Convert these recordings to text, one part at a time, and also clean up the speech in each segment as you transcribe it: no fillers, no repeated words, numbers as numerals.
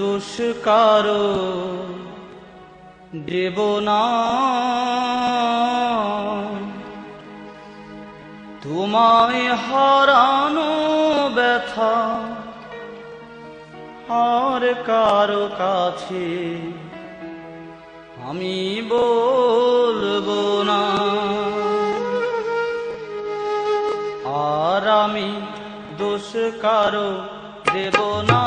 দোষ কারো দেব না, তোমায় হারানো ব্যথা আর কারো কাছে আমি বলবো না। আর আমি দোষ কারো দেব না,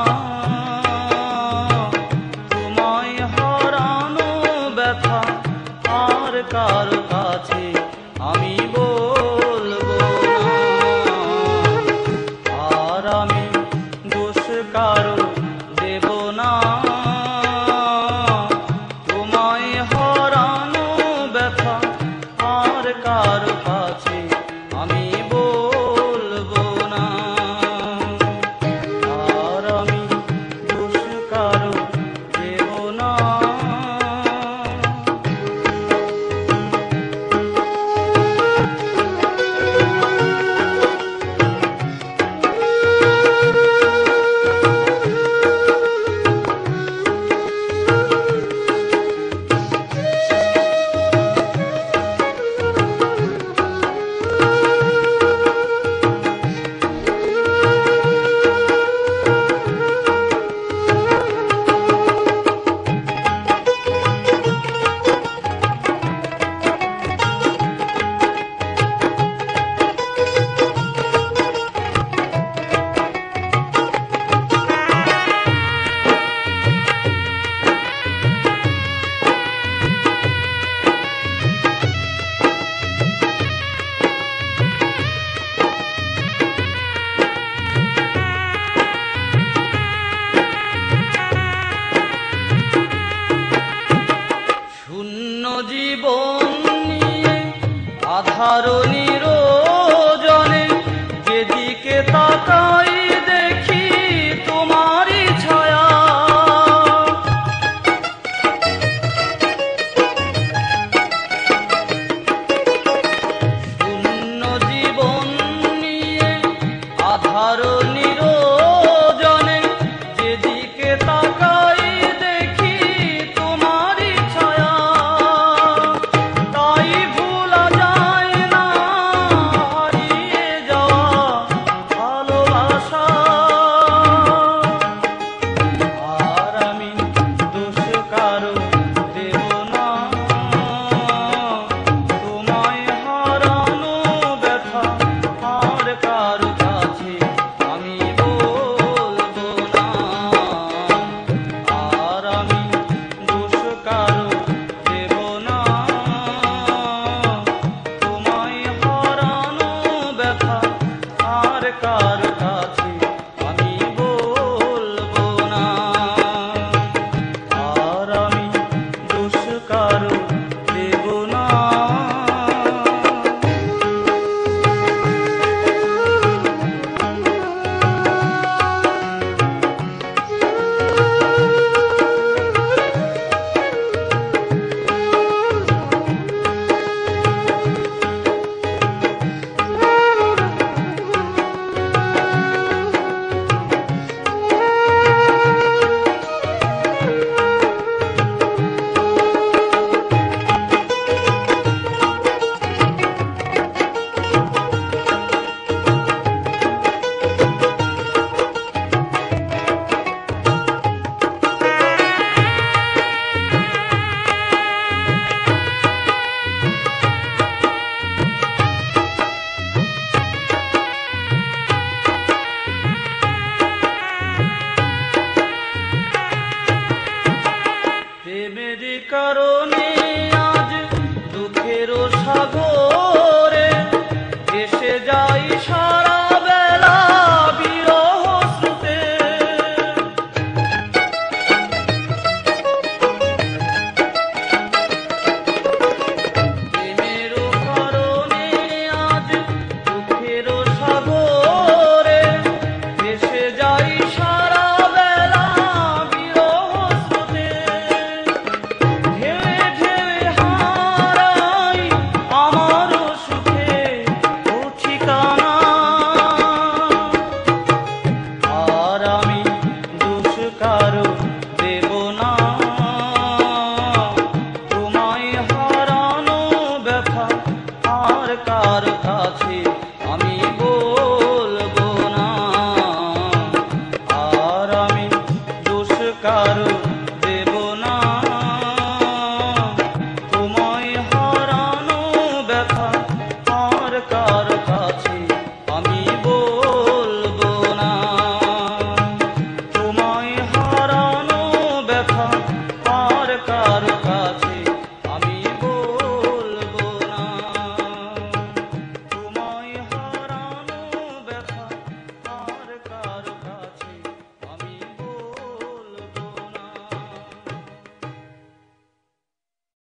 তোমায় হারানো ব্যথা আর কারো কাছে আমি বলবো না। আর আমি দোষ কারো দেব না, তোমায় হারানো ব্যথা আর কারো কাছে আমি বলবো না। আর আমি দোষ কারো দেব না। জীবন নিয়ে আধার নিরজনে যেদিকে তাকাই দেখি তোমারই ছায়া। শূন্য জীবন নিয়ে আধার নিরজনে যেদিকে তাকাই দেখি তোমারই ছায়া। कार